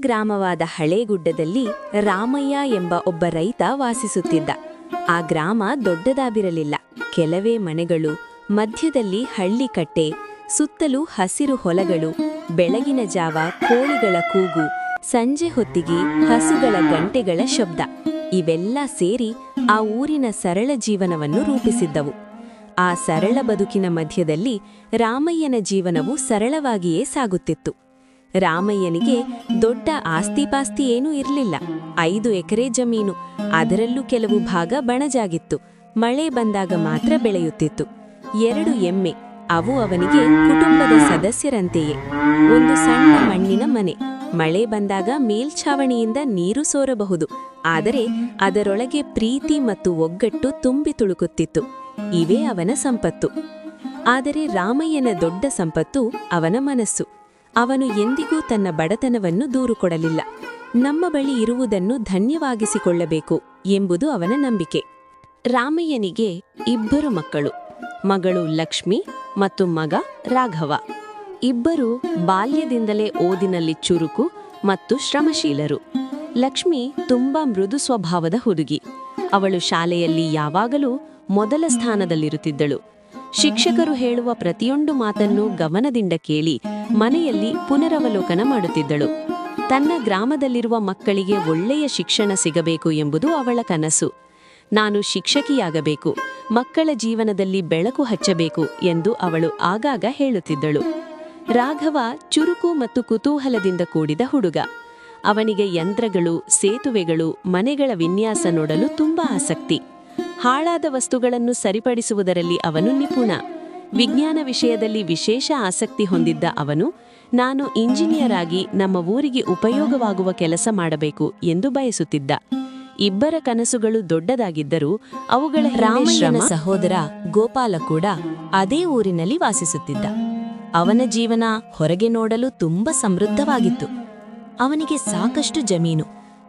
ಗ್ರಾಮವಾದ ಹಳೇಗುಡ್ಡದಲ್ಲಿ ರಾಮಯ್ಯ ಎಂಬ ಒಬ್ಬ ರೈತ ವಾಸಿಸುತ್ತಿದ್ದ. ಆ ಗ್ರಾಮ ದೊಡ್ಡದಾಗಿರಲಿಲ್ಲ. ಕೆಲವೇ ಮನೆಗಳು, ಮಧ್ಯದಲ್ಲಿ ಹಳ್ಳಿಕಟ್ಟೆ, ಸುತ್ತಲೂ ಹಸಿರು ಹೊಲಗಳು. ಬೆಳಗಿನ ಜಾವ ಕೋಳಿಗಳ ಕೂಗು, ಸಂಜೆ ಹೊತ್ತಿಗೆ ಹಸುಗಳ ಗಂಟೆಗಳ ಶಬ್ದ, ಇವೆಲ್ಲ ಸೇರಿ ಆ ಊರಿನ ಸರಳ ಜೀವನವನ್ನು ರೂಪಿಸಿದ್ದವು. ಆ ಸರಳ ಬದುಕಿನ ಮಧ್ಯದಲ್ಲಿ ರಾಮಯ್ಯನ ಜೀವನವು ಸರಳವಾಗಿಯೇ ಸಾಗುತ್ತಿತ್ತು. ರಾಮಯ್ಯನಿಗೆ ದೊಡ್ಡ ಆಸ್ತಿಪಾಸ್ತಿ ಏನೂ ಇರಲಿಲ್ಲ. 5 ಎಕರೆ ಜಮೀನು, ಅದರಲ್ಲೂ ಕೆಲವು ಭಾಗ ಬಣಜಾಗಿತ್ತು. ಮಳೆ ಬಂದಾಗ ಮಾತ್ರ ಬೆಳೆಯುತ್ತಿತ್ತು. 2 ಎಮ್ಮೆ, ಅವು ಅವನಿಗೆ ಕುಟುಂಬದ ಸದಸ್ಯರಂತೆಯೇ. ಒಂದು ಸಣ್ಣ ಮಣ್ಣಿನ ಮನೆ, ಮಳೆ ಬಂದಾಗ ಮೇಲ್ಛಾವಣಿಯಿಂದ ನೀರು ಸೋರಬಹುದು, ಆದರೆ ಅದರೊಳಗೆ ಪ್ರೀತಿ ಮತ್ತು ಒಗ್ಗಟ್ಟು ತುಂಬಿ ತುಳುಕುತ್ತಿತ್ತು. ಇವೇ ಅವನ ಸಂಪತ್ತು. ಆದರೆ ರಾಮಯ್ಯನ ದೊಡ್ಡ ಸಂಪತ್ತು ಅವನ ಮನಸ್ಸು. ಅವನು ಎಂದಿಗೂ ತನ್ನ ಬಡತನವನ್ನು ದೂರು ಕೊಡಲಿಲ್ಲ. ನಮ್ಮ ಬಳಿ ಇರುವುದನ್ನು ಧನ್ಯವಾಗಿಸಿಕೊಳ್ಳಬೇಕು ಎಂಬುದು ಅವನ ನಂಬಿಕೆ. ರಾಮಯ್ಯನಿಗೆ 2 ಮಕ್ಕಳು, ಮಗಳು ಲಕ್ಷ್ಮಿ ಮತ್ತು ಮಗ ರಾಘವ. ಇಬ್ಬರೂ ಬಾಲ್ಯದಿಂದಲೇ ಓದಿನಲ್ಲಿ ಚುರುಕು ಮತ್ತು ಶ್ರಮಶೀಲರು. ಲಕ್ಷ್ಮಿ ತುಂಬಾ ಮೃದು ಸ್ವಭಾವದ ಹುಡುಗಿ. ಅವಳು ಶಾಲೆಯಲ್ಲಿ ಯಾವಾಗಲೂ ಮೊದಲ ಸ್ಥಾನದಲ್ಲಿರುತ್ತಿದ್ದಳು. ಶಿಕ್ಷಕರು ಹೇಳುವ ಪ್ರತಿಯೊಂದು ಮಾತನ್ನು ಗಮನದಿಂದ ಕೇಳಿ ಮನೆಯಲ್ಲಿ ಪುನರವಲೋಕನ ಮಾಡುತ್ತಿದ್ದಳು. ತನ್ನ ಗ್ರಾಮದಲ್ಲಿರುವ ಮಕ್ಕಳಿಗೆ ಒಳ್ಳೆಯ ಶಿಕ್ಷಣ ಸಿಗಬೇಕು ಎಂಬುದು ಅವಳ ಕನಸು. ನಾನು ಶಿಕ್ಷಕಿಯಾಗಬೇಕು, ಮಕ್ಕಳ ಜೀವನದಲ್ಲಿ ಬೆಳಕು ಹಚ್ಚಬೇಕು ಎಂದು ಅವಳು ಆಗಾಗ ಹೇಳುತ್ತಿದ್ದಳು. ರಾಘವ ಚುರುಕು ಮತ್ತು ಕುತೂಹಲದಿಂದ ಕೂಡಿದ ಹುಡುಗ. ಅವನಿಗೆ ಯಂತ್ರಗಳು, ಸೇತುವೆಗಳು, ಮನೆಗಳ ವಿನ್ಯಾಸ ನೋಡಲು ತುಂಬಾ ಆಸಕ್ತಿ. ಹಾಳಾದ ವಸ್ತುಗಳನ್ನು ಸರಿಪಡಿಸುವುದರಲ್ಲಿ ಅವನು ನಿಪುಣ. ವಿಜ್ಞಾನ ವಿಷಯದಲ್ಲಿ ವಿಶೇಷ ಆಸಕ್ತಿ ಹೊಂದಿದ್ದ ಅವನು, ನಾನು ಇಂಜಿನಿಯರ್ ಆಗಿ ನಮ್ಮ ಊರಿಗೆ ಉಪಯೋಗವಾಗುವ ಕೆಲಸ ಮಾಡಬೇಕು ಎಂದು ಬಯಸುತ್ತಿದ್ದ. ಇಬ್ಬರ ಕನಸುಗಳು ದೊಡ್ಡದಾಗಿದ್ದರೂ ಅವುಗಳ ರಾಮಯ್ಯನ ಸಹೋದರ ಗೋಪಾಲ ಕೂಡ ಅದೇ ಊರಿನಲ್ಲಿ ವಾಸಿಸುತ್ತಿದ್ದ. ಅವನ ಜೀವನ ಹೊರಗೆ ನೋಡಲು ತುಂಬಾ ಸಮೃದ್ಧವಾಗಿತ್ತು. ಅವನಿಗೆ ಸಾಕಷ್ಟು ಜಮೀನು,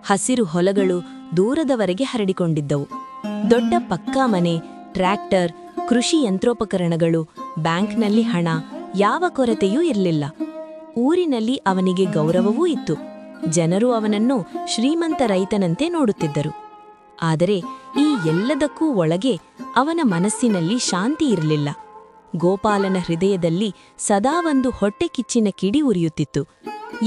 ಹಸಿರು ಹೊಲಗಳು ದೂರದವರೆಗೆ ಹರಡಿಕೊಂಡಿದ್ದವು. ದೊಡ್ಡ ಪಕ್ಕಾ ಮನೆ, ಟ್ರ್ಯಾಕ್ಟರ್, ಕೃಷಿ ಯಂತ್ರೋಪಕರಣಗಳು, ಬ್ಯಾಂಕ್ನಲ್ಲಿ ಹಣ, ಯಾವ ಕೊರತೆಯೂ ಇರಲಿಲ್ಲ. ಊರಿನಲ್ಲಿ ಅವನಿಗೆ ಗೌರವವೂ ಇತ್ತು. ಜನರು ಅವನನ್ನು ಶ್ರೀಮಂತ ರೈತನಂತೆ ನೋಡುತ್ತಿದ್ದರು. ಆದರೆ ಈ ಎಲ್ಲದಕ್ಕೂ ಒಳಗೆ ಅವನ ಮನಸ್ಸಿನಲ್ಲಿ ಶಾಂತಿ ಇರಲಿಲ್ಲ. ಗೋಪಾಲನ ಹೃದಯದಲ್ಲಿ ಸದಾ ಒಂದು ಹೊಟ್ಟೆ ಕಿಚ್ಚಿನ ಕಿಡಿ ಉರಿಯುತ್ತಿತ್ತು.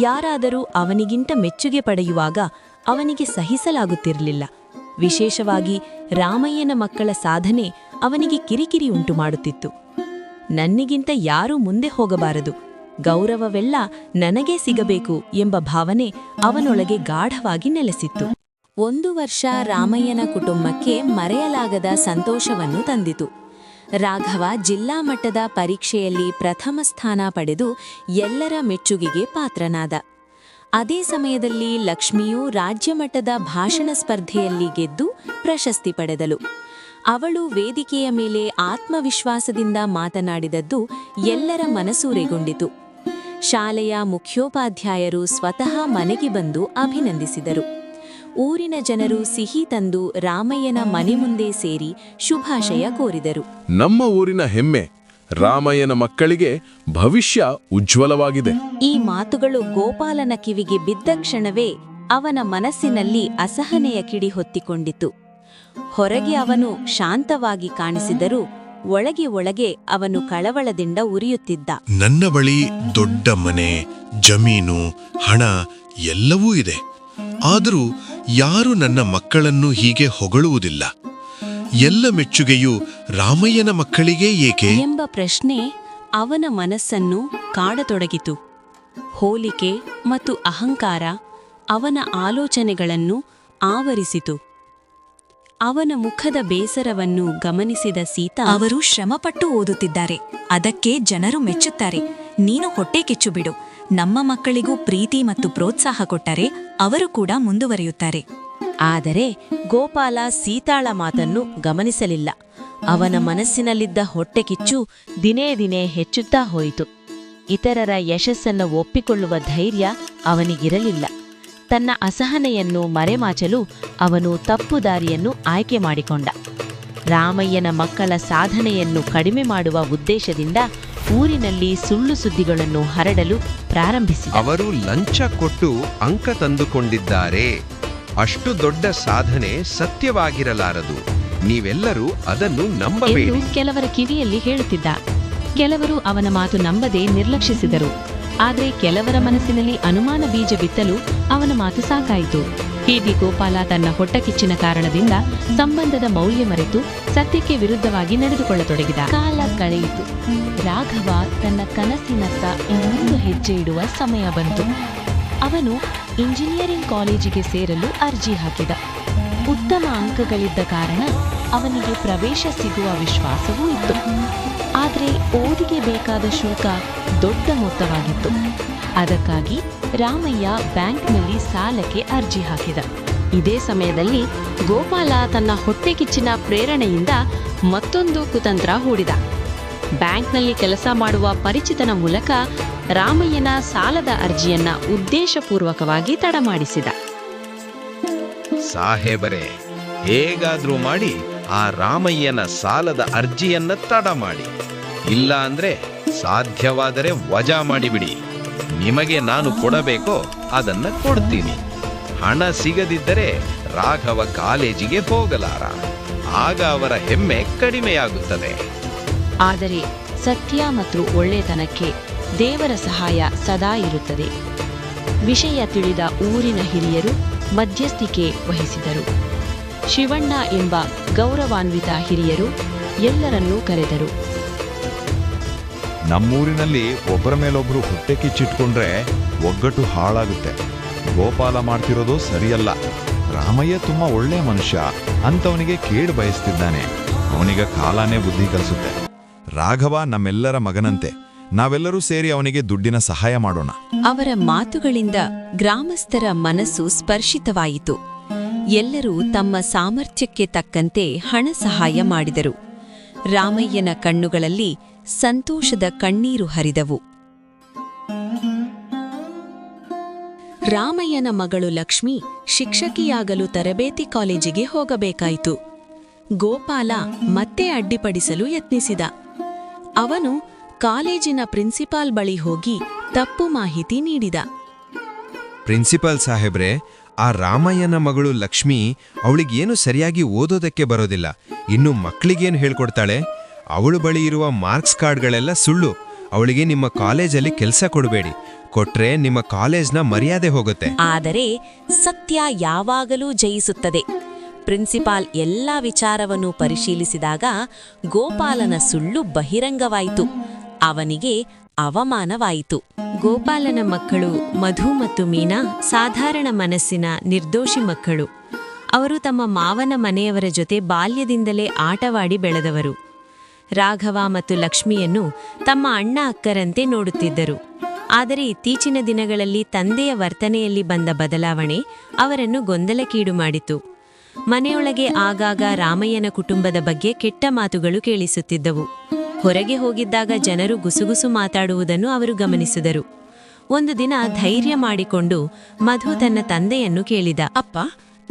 ಯಾರಾದರೂ ಅವನಿಗಿಂತ ಮೆಚ್ಚುಗೆ ಪಡೆಯುವಾಗ ಅವನಿಗೆ ಸಹಿಸಲಾಗುತ್ತಿರಲಿಲ್ಲ. ವಿಶೇಷವಾಗಿ ರಾಮಯ್ಯನ ಮಕ್ಕಳ ಸಾಧನೆ ಅವನಿಗೆ ಕಿರಿಕಿರಿ ಉಂಟು ಮಾಡುತ್ತಿತ್ತು. ನನ್ನಿಗಿಂತ ಯಾರೂ ಮುಂದೆ ಹೋಗಬಾರದು, ಗೌರವವೆಲ್ಲ ನನಗೇ ಸಿಗಬೇಕು ಎಂಬ ಭಾವನೆ ಅವನೊಳಗೆ ಗಾಢವಾಗಿ ನೆಲೆಸಿತ್ತು. 1 ವರ್ಷ ರಾಮಯ್ಯನ ಕುಟುಂಬಕ್ಕೆ ಮರೆಯಲಾಗದ ಸಂತೋಷವನ್ನು ತಂದಿತು. ರಾಘವ ಜಿಲ್ಲಾ ಮಟ್ಟದ ಪರೀಕ್ಷೆಯಲ್ಲಿ ಪ್ರಥಮ ಸ್ಥಾನ ಪಡೆದು ಎಲ್ಲರ ಮೆಚ್ಚುಗೆಗೆ ಪಾತ್ರನಾದ. ಅದೇ ಸಮಯದಲ್ಲಿ ಲಕ್ಷ್ಮಿಯು ರಾಜ್ಯಮಟ್ಟದ ಭಾಷಣ ಸ್ಪರ್ಧೆಯಲ್ಲಿ ಗೆದ್ದು ಪ್ರಶಸ್ತಿ ಪಡೆದಳು. ಅವಳು ವೇದಿಕೆಯ ಮೇಲೆ ಆತ್ಮವಿಶ್ವಾಸದಿಂದ ಮಾತನಾಡಿದದ್ದು ಎಲ್ಲರ ಮನಸೂರೆಗೊಂಡಿತು. ಶಾಲೆಯ ಮುಖ್ಯೋಪಾಧ್ಯಾಯರು ಸ್ವತಃ ಮನೆಗೆ ಬಂದು ಅಭಿನಂದಿಸಿದರು. ಊರಿನ ಜನರು ಸಿಹಿ ತಂದು ರಾಮಯ್ಯನ ಮನೆ ಮುಂದೆ ಸೇರಿ ಶುಭಾಶಯ ಕೋರಿದರು. ನಮ್ಮ ಊರಿನ ಹೆಮ್ಮೆ, ರಾಮಯ್ಯನ ಮಕ್ಕಳಿಗೆ ಭವಿಷ್ಯ ಉಜ್ವಲವಾಗಿದೆ. ಈ ಮಾತುಗಳು ಗೋಪಾಲನ ಕಿವಿಗೆ ಬಿದ್ದ ಕ್ಷಣವೇ ಅವನ ಮನಸ್ಸಿನಲ್ಲಿ ಅಸಹನೆಯ ಕಿಡಿ ಹೊತ್ತಿಕೊಂಡಿತು. ಹೊರಗೆ ಅವನು ಶಾಂತವಾಗಿ ಕಾಣಿಸಿದರೂ ಒಳಗೆ ಅವನು ಕಳವಳದಿಂದ ಉರಿಯುತ್ತಿದ್ದ. ನನ್ನ ಬಳಿ ದೊಡ್ಡ ಮನೆ, ಜಮೀನು, ಹಣ ಎಲ್ಲವೂ ಇದೆ. ಆದರೂ ಯಾರು ನನ್ನ ಮಕ್ಕಳನ್ನು ಹೀಗೆ ಹೊಗಳುವುದಿಲ್ಲ. ಎಲ್ಲ ಮೆಚ್ಚುಗೆಯೂ ರಾಮಯ್ಯನ ಮಕ್ಕಳಿಗೆ ಏಕೆ ಎಂಬ ಪ್ರಶ್ನೆ ಅವನ ಮನಸ್ಸನ್ನು ಕಾಡತೊಡಗಿತು. ಹೋಲಿಕೆ ಮತ್ತು ಅಹಂಕಾರ ಅವನ ಆಲೋಚನೆಗಳನ್ನು ಆವರಿಸಿತು. ಅವನ ಮುಖದ ಬೇಸರವನ್ನು ಗಮನಿಸಿದ ಸೀತಾ, ಅವರು ಶ್ರಮಪಟ್ಟು ಓದುತ್ತಿದ್ದಾರೆ, ಅದಕ್ಕೆ ಜನರು ಮೆಚ್ಚುತ್ತಾರೆ. ನೀನು ಹೊಟ್ಟೆ ಕಿಚ್ಚು ಬಿಡು. ನಮ್ಮ ಮಕ್ಕಳಿಗೂ ಪ್ರೀತಿ ಮತ್ತು ಪ್ರೋತ್ಸಾಹ ಕೊಟ್ಟರೆ ಅವರು ಕೂಡ ಮುಂದುವರಿಯುತ್ತಾರೆ. ಆದರೆ ಗೋಪಾಲ ಸೀತಾಳ ಮಾತನ್ನು ಗಮನಿಸಲಿಲ್ಲ. ಅವನ ಮನಸ್ಸಿನಲ್ಲಿದ್ದ ಹೊಟ್ಟೆಕಿಚ್ಚು ದಿನೇ ದಿನೇ ಹೆಚ್ಚುತ್ತಾ ಹೋಯಿತು. ಇತರರ ಯಶಸ್ಸನ್ನು ಒಪ್ಪಿಕೊಳ್ಳುವ ಧೈರ್ಯ ಅವನಿಗಿರಲಿಲ್ಲ. ತನ್ನ ಅಸಹನೆಯನ್ನು ಮರೆಮಾಚಲು ಅವನು ತಪ್ಪು ದಾರಿಯನ್ನು ಆಯ್ಕೆ ಮಾಡಿಕೊಂಡ. ರಾಮಯ್ಯನ ಮಕ್ಕಳ ಸಾಧನೆಯನ್ನು ಕಡಿಮೆ ಮಾಡುವ ಉದ್ದೇಶದಿಂದ ಊರಿನಲ್ಲಿ ಸುಳ್ಳು ಸುದ್ದಿಗಳನ್ನು ಹರಡಲು ಪ್ರಾರಂಭಿಸಿದ. ಅವರು ಲಂಚ ಕೊಟ್ಟು ಅಂಕ ತಂದುಕೊಂಡಿದ್ದಾರೆ. ಅಷ್ಟು ದೊಡ್ಡ ಸಾಧನೆ ಸತ್ಯವಾಗಿರಲಾರದು. ನೀವೆಲ್ಲರೂ ಅದನ್ನು ಎಂದು ನಂಬಬೇಡಿ. ಕೆಲವರ ಕಿವಿಯಲ್ಲಿ ಹೇಳುತ್ತಿದ್ದ. ಕೆಲವರು ಅವನ ಮಾತು ನಂಬದೆ ನಿರ್ಲಕ್ಷಿಸಿದರು. ಆದರೆ ಕೆಲವರ ಮನಸ್ಸಿನಲ್ಲಿ ಅನುಮಾನ ಬೀಜ ಬಿತ್ತಲು ಅವನ ಮಾತು ಸಾಕಾಯಿತು. ಹೀಗೆ ಗೋಪಾಲ ತನ್ನ ಹೊಟ್ಟಕಿಚ್ಚಿನ ಕಾರಣದಿಂದ ಸಂಬಂಧದ ಮೌಲ್ಯ ಮರೆತು ಸತ್ಯಕ್ಕೆ ವಿರುದ್ಧವಾಗಿ ನಡೆದುಕೊಳ್ಳತೊಡಗಿದ. ಕಾಲ ಕಳೆಯಿತು. ರಾಘವ ತನ್ನ ಕನಸಿನತ್ತ ಇನ್ನೊಂದು ಹೆಜ್ಜೆ ಇಡುವ ಸಮಯ ಬಂತು. ಅವನು ಇಂಜಿನಿಯರಿಂಗ್ ಕಾಲೇಜಿಗೆ ಸೇರಲು ಅರ್ಜಿ ಹಾಕಿದ. ಉತ್ತಮ ಅಂಕಗಳಿದ್ದ ಕಾರಣ ಅವನಿಗೆ ಪ್ರವೇಶ ಸಿಗುವ ವಿಶ್ವಾಸವೂ ಇತ್ತು. ಆದರೆ ಓದಿಗೆ ಬೇಕಾದ ಶುಲ್ಕ ದೊಡ್ಡ ಮೊತ್ತವಾಗಿತ್ತು. ಅದಕ್ಕಾಗಿ ರಾಮಯ್ಯ ಬ್ಯಾಂಕ್ನಲ್ಲಿ ಸಾಲಕ್ಕೆ ಅರ್ಜಿ ಹಾಕಿದ. ಇದೇ ಸಮಯದಲ್ಲಿ ಗೋಪಾಲ ತನ್ನ ಹೊಟ್ಟೆಕಿಚ್ಚಿನ ಪ್ರೇರಣೆಯಿಂದ ಮತ್ತೊಂದು ಕುತಂತ್ರ ಹೂಡಿದ. ಬ್ಯಾಂಕ್ನಲ್ಲಿ ಕೆಲಸ ಮಾಡುವ ಪರಿಚಿತನ ಮೂಲಕ ರಾಮಯ್ಯನ ಸಾಲದ ಅರ್ಜಿಯನ್ನ ಉದ್ದೇಶಪೂರ್ವಕವಾಗಿ ತಡ ಮಾಡಿಸಿದ. ಸಾಹೇಬರೇ, ಹೇಗಾದ್ರೂ ಮಾಡಿ ಆ ರಾಮಯ್ಯನ ಸಾಲದ ಅರ್ಜಿಯನ್ನ ತಡ ಮಾಡಿ. ಇಲ್ಲ ಅಂದ್ರೆ ಸಾಧ್ಯವಾದರೆ ವಜಾ ಮಾಡಿಬಿಡಿ. ನಿಮಗೆ ನಾನು ಕೊಡಬೇಕೋ ಅದನ್ನ ಕೊಡ್ತೀನಿ. ಹಣ ಸಿಗದಿದ್ದರೆ ರಾಘವ ಕಾಲೇಜಿಗೆ ಹೋಗಲಾರ. ಆಗ ಅವರ ಹೆಮ್ಮೆ ಕಡಿಮೆಯಾಗುತ್ತದೆ. ಆದರೆ ಸತ್ಯ ಮತ್ತು ಒಳ್ಳೆತನಕ್ಕೆ ದೇವರ ಸಹಾಯ ಸದಾ ಇರುತ್ತದೆ. ವಿಷಯ ತಿಳಿದ ಊರಿನ ಹಿರಿಯರು ಮಧ್ಯಸ್ಥಿಕೆ ವಹಿಸಿದರು. ಶಿವಣ್ಣ ಎಂಬ ಗೌರವಾನ್ವಿತ ಹಿರಿಯರು ಎಲ್ಲರನ್ನೂ ಕರೆದರು. ನಮ್ಮೂರಿನಲ್ಲಿ ಒಬ್ಬರ ಮೇಲೊಬ್ರು ಹೊಟ್ಟೆ ಕಿಚ್ಚಿಟ್ಕೊಂಡ್ರೆ ಒಗ್ಗಟ್ಟು ಹಾಳಾಗುತ್ತೆ. ಗೋಪಾಲ ಮಾಡ್ತಿರೋದು ಸರಿಯಲ್ಲ. ರಾಮಯ್ಯ ತುಂಬಾ ಒಳ್ಳೆ ಮನುಷ್ಯ, ಅಂತವನಿಗೆ ಕೇಡು ಬಯಸ್ತಿದ್ದಾನೆ. ಅವನಿಗೆ ಕಾಲನೇ ಬುದ್ಧಿ ಕಲಿಸುತ್ತೆ. ರಾಘವ ನಮ್ಮೆಲ್ಲರ ಮಗನಂತೆ. ನಾವೆಲ್ಲರೂ ಸೇರಿ ಅವನಿಗೆ ದುಡ್ಡಿನ ಸಹಾಯ ಮಾಡೋಣ. ಅವರ ಮಾತುಗಳಿಂದ ಗ್ರಾಮಸ್ಥರ ಮನಸ್ಸು ಸ್ಪರ್ಶಿತವಾಯಿತು. ಎಲ್ಲರೂ ತಮ್ಮ ಸಾಮರ್ಥ್ಯಕ್ಕೆ ತಕ್ಕಂತೆ ಹಣ ಸಹಾಯ ಮಾಡಿದರು. ರಾಮಯ್ಯನ ಕಣ್ಣುಗಳಲ್ಲಿ ಸಂತೋಷದ ಕಣ್ಣೀರು ಹರಿದವು. ರಾಮಯ್ಯನ ಮಗಳು ಲಕ್ಷ್ಮಿ ಶಿಕ್ಷಕಿಯಾಗಲು ತರಬೇತಿ ಕಾಲೇಜಿಗೆ ಹೋಗಬೇಕಾಯಿತು. ಗೋಪಾಲ ಮತ್ತೆ ಅಡ್ಡಿಪಡಿಸಲು ಯತ್ನಿಸಿದ. ಅವನು ಕಾಲೇಜಿನ ಪ್ರಿನ್ಸಿಪಾಲ್ ಬಳಿ ಹೋಗಿ ತಪ್ಪು ಮಾಹಿತಿ ನೀಡಿದ. ಪ್ರಿನ್ಸಿಪಾಲ್ ಸಾಹೇಬ್ರೆ, ಆ ರಾಮಯ್ಯನ ಮಗಳು ಲಕ್ಷ್ಮಿ ಅವಳಿಗೇನು ಸರಿಯಾಗಿ ಓದೋದಕ್ಕೆ ಬರೋದಿಲ್ಲ. ಇನ್ನು ಮಕ್ಕಳಿಗೇನು ಹೇಳ್ಕೊಡ್ತಾಳೆ? ಅವಳು ಬಳಿ ಇರುವ ಮಾರ್ಕ್ಸ್ ಕಾರ್ಡ್ಗಳೆಲ್ಲ ಸುಳ್ಳು. ಅವಳಿಗೆ ನಿಮ್ಮ ಕಾಲೇಜಲ್ಲಿ ಕೆಲಸ ಕೊಡಬೇಡಿ. ಕೊಟ್ರೆ ನಿಮ್ಮ ಕಾಲೇಜ್ನ ಮರ್ಯಾದೆ ಹೋಗುತ್ತೆ. ಆದರೆ ಸತ್ಯ ಯಾವಾಗಲೂ ಜಯಿಸುತ್ತದೆ. ಪ್ರಿನ್ಸಿಪಾಲ್ ಎಲ್ಲಾ ವಿಚಾರವನ್ನು ಪರಿಶೀಲಿಸಿದಾಗ ಗೋಪಾಲನ ಸುಳ್ಳು ಬಹಿರಂಗವಾಯಿತು. ಅವನಿಗೆ ಅವಮಾನವಾಯಿತು. ಗೋಪಾಲನ ಮಕ್ಕಳು ಮಧು ಮತ್ತು ಮೀನಾ ಸಾಧಾರಣ ಮನಸ್ಸಿನ ನಿರ್ದೋಷಿ ಮಕ್ಕಳು. ಅವರು ತಮ್ಮ ಮಾವನ ಮನೆಯವರ ಜೊತೆ ಬಾಲ್ಯದಿಂದಲೇ ಆಟವಾಡಿ ಬೆಳೆದವರು. ರಾಘವ ಮತ್ತು ಲಕ್ಷ್ಮಿಯನ್ನು ತಮ್ಮ ಅಣ್ಣ ಅಕ್ಕರಂತೆ ನೋಡುತ್ತಿದ್ದರು. ಆದರೆ ಇತ್ತೀಚಿನ ದಿನಗಳಲ್ಲಿ ತಂದೆಯ ವರ್ತನೆಯಲ್ಲಿ ಬಂದ ಬದಲಾವಣೆ ಅವರನ್ನು ಗೊಂದಲಕ್ಕೀಡು ಮಾಡಿತು. ಮನೆಯೊಳಗೆ ಆಗಾಗ ರಾಮಯ್ಯನ ಕುಟುಂಬದ ಬಗ್ಗೆ ಕೆಟ್ಟ ಮಾತುಗಳು ಕೇಳಿಸುತ್ತಿದ್ದವು. ಹೊರಗೆ ಹೋಗಿದ್ದಾಗ ಜನರು ಗುಸುಗುಸು ಮಾತಾಡುವುದನ್ನು ಅವರು ಗಮನಿಸಿದರು. ಒಂದು ದಿನ ಧೈರ್ಯ ಮಾಡಿಕೊಂಡು ಮಧು ತನ್ನ ತಂದೆಯನ್ನು ಕೇಳಿದ. ಅಪ್ಪ,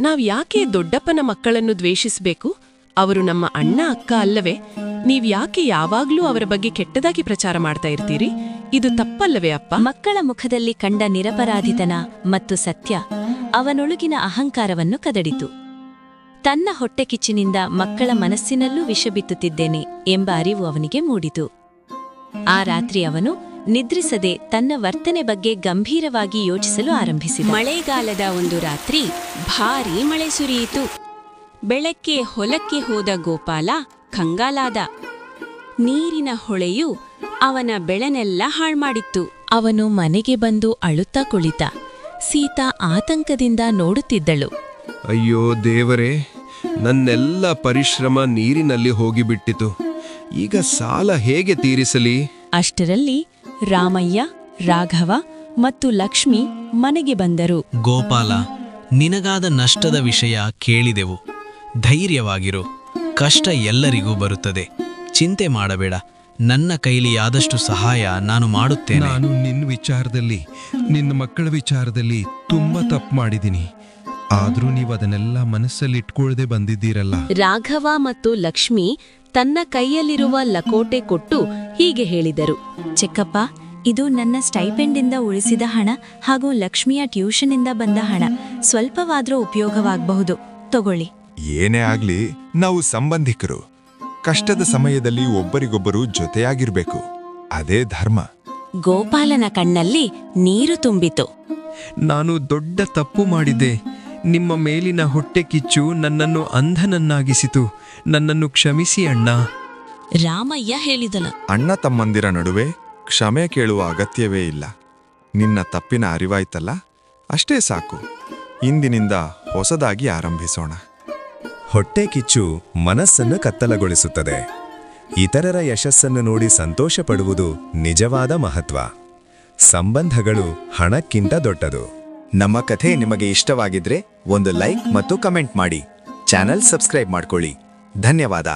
ನಾವ್ ಯಾಕೆ ದೊಡ್ಡಪ್ಪನ ಮಕ್ಕಳನ್ನು ದ್ವೇಷಿಸಬೇಕು? ಅವರು ನಮ್ಮ ಅಣ್ಣ ಅಕ್ಕ ಅಲ್ಲವೇ? ನೀವ್ ಯಾಕೆ ಯಾವಾಗ್ಲೂ ಅವರ ಬಗ್ಗೆ ಕೆಟ್ಟದಾಗಿ ಪ್ರಚಾರ ಮಾಡ್ತಾ ಇರ್ತೀರಿ? ಇದು ತಪ್ಪಲ್ಲವೇ ಅಪ್ಪ? ಮಕ್ಕಳ ಮುಖದಲ್ಲಿ ಕಂಡ ನಿರಪರಾಧಿತನ ಮತ್ತು ಸತ್ಯ ಅವನೊಳಗಿನ ಅಹಂಕಾರವನ್ನು ಕದಡಿತು. ತನ್ನ ಹೊಟ್ಟೆಕಿಚ್ಚಿನಿಂದ ಮಕ್ಕಳ ಮನಸ್ಸಿನಲ್ಲೂ ವಿಷ ಬಿತ್ತುತ್ತಿದ್ದೇನೆ ಎಂಬ ಅರಿವು ಅವನಿಗೆ ಮೂಡಿತು. ಆ ರಾತ್ರಿ ಅವನು ನಿದ್ರಿಸದೆ ತನ್ನ ವರ್ತನೆ ಬಗ್ಗೆ ಗಂಭೀರವಾಗಿ ಯೋಚಿಸಲು ಆರಂಭಿಸಿದ. ಮಳೆಗಾಲದ ಒಂದು ರಾತ್ರಿ ಭಾರೀ ಮಳೆ ಸುರಿಯಿತು. ಬೆಳಗ್ಗೆ ಹೊಲಕ್ಕೆ ಹೋದ ಗೋಪಾಲ ಕಂಗಾಲಾದ. ನೀರಿನ ಹೊಳೆಯು ಅವನ ಬೆಳೆನೆಲ್ಲ ಹಾಳ್ಮಾಡಿತ್ತು. ಅವನು ಮನೆಗೆ ಬಂದು ಅಳುತ್ತಾ ಕುಳಿತ. ಸೀತಾ ಆತಂಕದಿಂದ ನೋಡುತ್ತಿದ್ದಳು. ಅಯ್ಯೋ ದೇವರೇ, ನನ್ನೆಲ್ಲ ಪರಿಶ್ರಮ ನೀರಿನಲ್ಲಿ ಹೋಗಿಬಿಟ್ಟಿತು. ಈಗ ಸಾಲ ಹೇಗೆ ತೀರಿಸಲಿ? ಅಷ್ಟರಲ್ಲಿ ರಾಮಯ್ಯ, ರಾಘವ ಮತ್ತು ಲಕ್ಷ್ಮಿ ಮನೆಗೆ ಬಂದರು. ಗೋಪಾಲ, ನಿನಗಾದ ನಷ್ಟದ ವಿಷಯ ಕೇಳಿದೆವು. ಧೈರ್ಯವಾಗಿರು. ಕಷ್ಟ ಎಲ್ಲರಿಗೂ ಬರುತ್ತದೆ. ಚಿಂತೆ ಮಾಡಬೇಡ. ನನ್ನ ಕೈಲಿ ಆದಷ್ಟು ಸಹಾಯ ನಾನು ಮಾಡುತ್ತೇನೆ. ನಾನು ನಿನ್ನ ವಿಚಾರದಲ್ಲಿ, ನಿನ್ನ ಮಕ್ಕಳ ವಿಚಾರದಲ್ಲಿ ತುಂಬಾ ತಪ್ಪು ಮಾಡಿದ್ದೀನಿ. ಆದ್ರೂ ನೀವು ಅದನ್ನೆಲ್ಲ ಮನಸ್ಸಲ್ಲಿ ಇಟ್ಕೊಳ್ದೆ ಬಂದಿದ್ದೀರಲ್ಲ. ರಾಘವ ಮತ್ತು ಲಕ್ಷ್ಮಿ ತನ್ನ ಕೈಯಲ್ಲಿರುವ ಲಕೋಟೆ ಕೊಟ್ಟು ಹೀಗೆ ಹೇಳಿದರು. ಚಿಕ್ಕಪ್ಪ, ಇದು ನನ್ನ ಸ್ಟೈಪೆಂಡಿಂದ ಉಳಿಸಿದ ಹಣ ಹಾಗೂ ಲಕ್ಷ್ಮಿಯ ಟ್ಯೂಷನ್ನಿಂದ ಬಂದ ಹಣ. ಸ್ವಲ್ಪವಾದ್ರೂ ಉಪಯೋಗವಾಗಬಹುದು, ತಗೊಳ್ಳಿ. ಏನೇ ಆಗ್ಲಿ, ನಾವು ಸಂಬಂಧಿಕರು. ಕಷ್ಟದ ಸಮಯದಲ್ಲಿ ಒಬ್ಬರಿಗೊಬ್ಬರು ಜೊತೆಯಾಗಿರ್ಬೇಕು. ಅದೇ ಧರ್ಮ. ಗೋಪಾಲನ ಕಣ್ಣಲ್ಲಿ ನೀರು ತುಂಬಿತು. ನಾನು ದೊಡ್ಡ ತಪ್ಪು ಮಾಡಿದೆ. ನಿಮ್ಮ ಮೇಲಿನ ಹೊಟ್ಟೆ ಕಿಚ್ಚು ನನ್ನನ್ನು ಅಂಧನನ್ನಾಗಿಸಿತು. ನನ್ನನ್ನು ಕ್ಷಮಿಸಿ ಅಣ್ಣ. ರಾಮಯ್ಯ ಹೇಳಿದನ. ಅಣ್ಣ ತಮ್ಮಂದಿರ ನಡುವೆ ಕ್ಷಮೆ ಕೇಳುವ ಅಗತ್ಯವೇ ಇಲ್ಲ. ನಿನ್ನ ತಪ್ಪಿನ ಅರಿವಾಯ್ತಲ್ಲ, ಅಷ್ಟೇ ಸಾಕು. ಇಂದಿನಿಂದ ಹೊಸದಾಗಿ ಆರಂಭಿಸೋಣ. ಹೊಟ್ಟೆ ಕಿಚ್ಚು ಮನಸ್ಸನ್ನು ಕತ್ತಲಗೊಳಿಸುತ್ತದೆ. ಇತರರ ಯಶಸ್ಸನ್ನು ನೋಡಿ ಸಂತೋಷ ಪಡುವುದು ನಿಜವಾದ ಮಹತ್ವ. ಸಂಬಂಧಗಳು ಹಣಕ್ಕಿಂತ ದೊಡ್ಡದು. ನಮ್ಮ ಕಥೆ ನಿಮಗೆ ಇಷ್ಟವಾಗಿದ್ರೆ ಒಂದು ಲೈಕ್ ಮತ್ತು ಕಮೆಂಟ್ ಮಾಡಿ. ಚಾನೆಲ್ ಸಬ್ಸ್ಕ್ರೈಬ್ ಮಾಡ್ಕೊಳ್ಳಿ. ಧನ್ಯವಾದ.